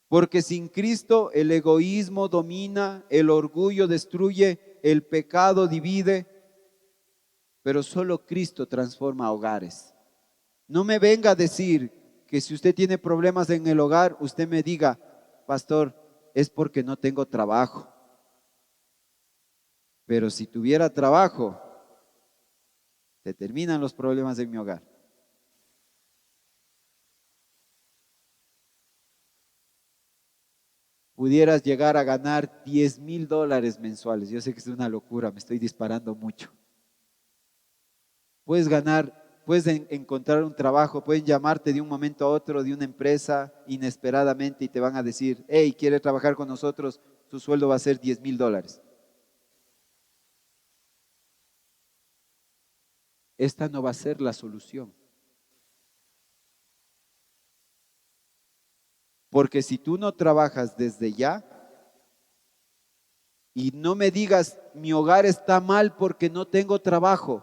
[SPEAKER 1] Porque sin Cristo el egoísmo domina, el orgullo destruye, el pecado divide, pero solo Cristo transforma hogares. No me venga a decir que si usted tiene problemas en el hogar, usted me diga, pastor, es porque no tengo trabajo. Pero si tuviera trabajo, se terminan los problemas en mi hogar. Pudieras llegar a ganar $10,000 mensuales. Yo sé que es una locura, me estoy disparando mucho. Puedes ganar, puedes encontrar un trabajo, pueden llamarte de un momento a otro de una empresa inesperadamente y te van a decir, hey, ¿quiere trabajar con nosotros? Su sueldo va a ser $10,000. Esta no va a ser la solución. Porque si tú no trabajas desde ya y no me digas, mi hogar está mal porque no tengo trabajo,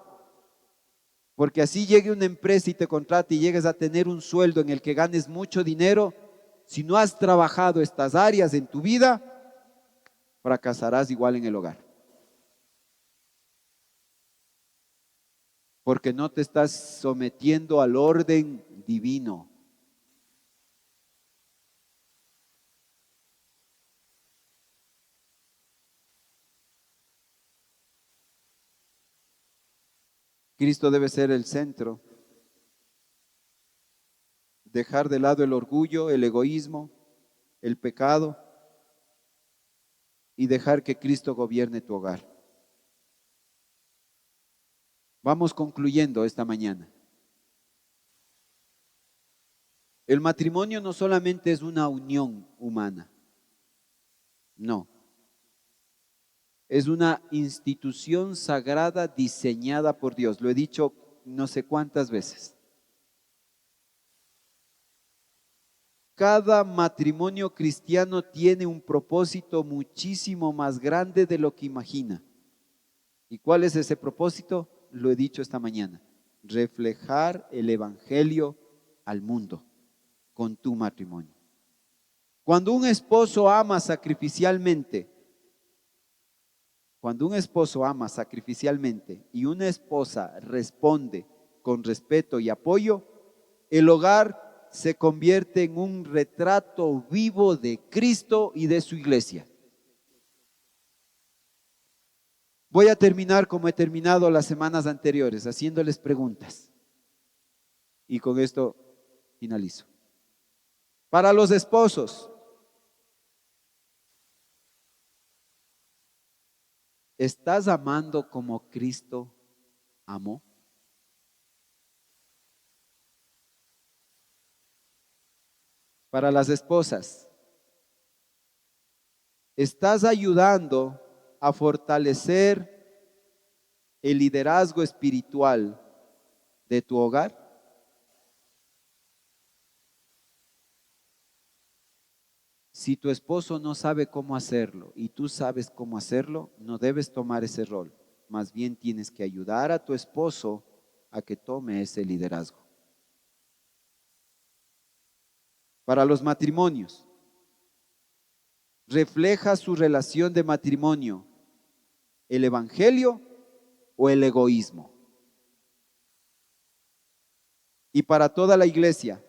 [SPEAKER 1] porque así llegue una empresa y te contrate y llegues a tener un sueldo en el que ganes mucho dinero, si no has trabajado estas áreas en tu vida, fracasarás igual en el hogar. Porque no te estás sometiendo al orden divino. Cristo debe ser el centro. Dejar de lado el orgullo, el egoísmo, el pecado y dejar que Cristo gobierne tu hogar. Vamos concluyendo esta mañana. El matrimonio no solamente es una unión humana, no. Es una institución sagrada diseñada por Dios. Lo he dicho no sé cuántas veces. Cada matrimonio cristiano tiene un propósito muchísimo más grande de lo que imagina. ¿Y cuál es ese propósito? Lo he dicho esta mañana. Reflejar el evangelio al mundo con tu matrimonio. Cuando un esposo ama sacrificialmente, y una esposa responde con respeto y apoyo, el hogar se convierte en un retrato vivo de Cristo y de su iglesia. Voy a terminar como he terminado las semanas anteriores, haciéndoles preguntas. Y con esto finalizo. Para los esposos, ¿estás amando como Cristo amó? Para las esposas, ¿estás ayudando a fortalecer el liderazgo espiritual de tu hogar? Si tu esposo no sabe cómo hacerlo y tú sabes cómo hacerlo, no debes tomar ese rol. más bien tienes que ayudar a tu esposo a que tome ese liderazgo. Para los matrimonios, ¿refleja su relación de matrimonio el evangelio o el egoísmo? Y para toda la iglesia,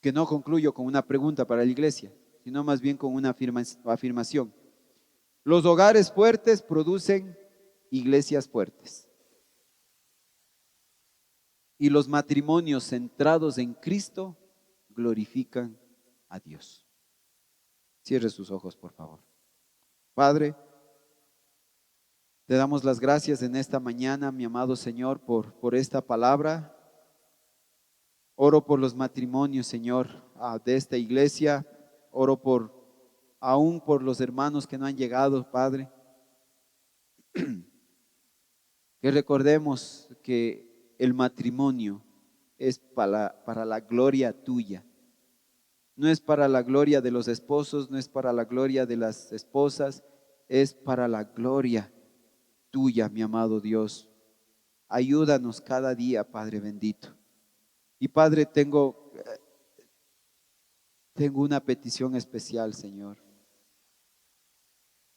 [SPEAKER 1] que no concluyo con una pregunta para la iglesia, sino más bien con una afirmación. Los hogares fuertes producen iglesias fuertes. Y los matrimonios centrados en Cristo glorifican a Dios. Cierre sus ojos, por favor. Padre, te damos las gracias en esta mañana, mi amado Señor, por esta palabra. Oro por los matrimonios, Señor, de esta iglesia. Oro aún por los hermanos que no han llegado, Padre. Que recordemos que el matrimonio es para la gloria tuya. No es para la gloria de los esposos, no es para la gloria de las esposas, es para la gloria tuya, mi amado Dios. Ayúdanos cada día, Padre bendito. Y Padre, tengo una petición especial, Señor.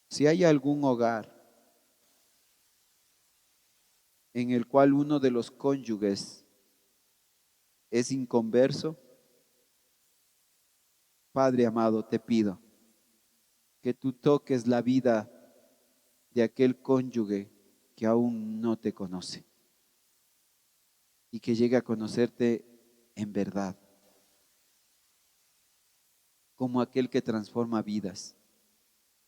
[SPEAKER 1] Si hay algún hogar en el cual uno de los cónyuges es inconverso, Padre amado, te pido que tú toques la vida de aquel cónyuge que aún no te conoce y que llegue a conocerte en verdad, como aquel que transforma vidas.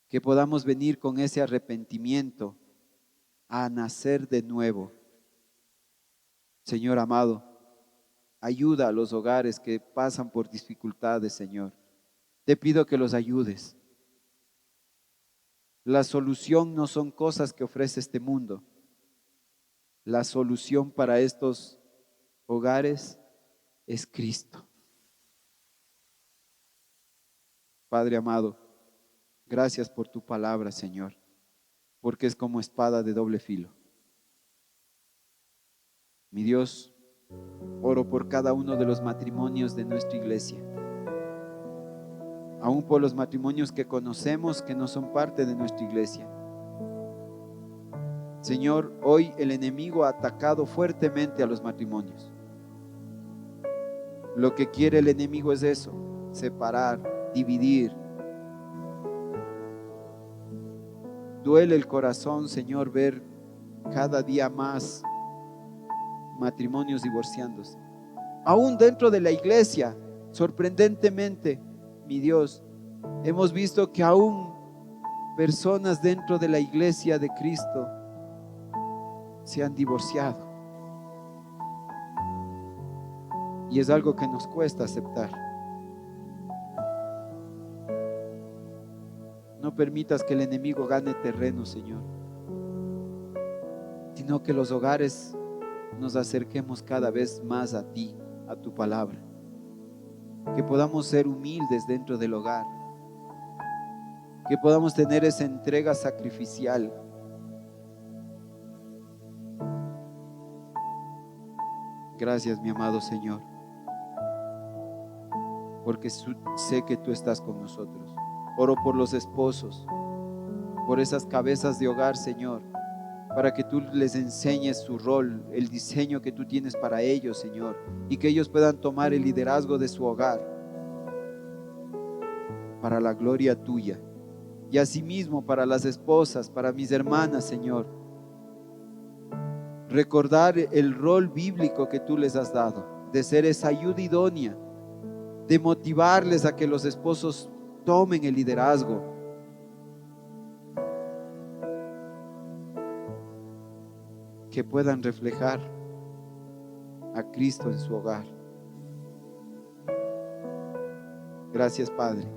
[SPEAKER 1] Que podamos venir con ese arrepentimiento a nacer de nuevo. Señor amado, ayuda a los hogares que pasan por dificultades, Señor. Te pido que los ayudes. La solución no son cosas que ofrece este mundo. La solución para estos hogares es Cristo. Padre amado, gracias por tu palabra, Señor, porque es como espada de doble filo. Mi Dios, oro por cada uno de los matrimonios de nuestra iglesia, aún por los matrimonios que conocemos que no son parte de nuestra iglesia. Señor, hoy el enemigo ha atacado fuertemente a los matrimonios. Lo que quiere el enemigo es eso, separar, dividir. Duele el corazón, Señor, ver cada día más matrimonios divorciándose. Aún dentro de la iglesia, sorprendentemente, mi Dios, hemos visto que aún personas dentro de la iglesia de Cristo se han divorciado. Y es algo que nos cuesta aceptar. No permitas que el enemigo gane terreno, Señor, sino que los hogares nos acerquemos cada vez más a ti, a tu palabra. Que podamos ser humildes dentro del hogar. Que podamos tener esa entrega sacrificial. Gracias, mi amado Señor, porque sé que tú estás con nosotros. Oro por los esposos, por esas cabezas de hogar, Señor, para que tú les enseñes su rol, el diseño que tú tienes para ellos, Señor, y que ellos puedan tomar el liderazgo de su hogar para la gloria tuya. Y asimismo para las esposas, para mis hermanas, Señor, recordar el rol bíblico que tú les has dado, de ser esa ayuda idónea, de motivarles a que los esposos tomen el liderazgo. Que puedan reflejar a Cristo en su hogar. Gracias, Padre,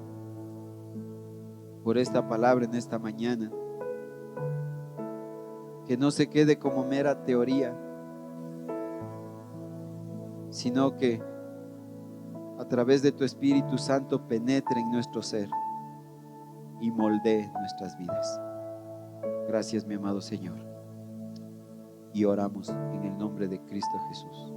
[SPEAKER 1] por esta palabra en esta mañana. Que no se quede como mera teoría, sino que a través de tu Espíritu Santo penetre en nuestro ser y moldee nuestras vidas. Gracias, mi amado Señor. Y oramos en el nombre de Cristo Jesús.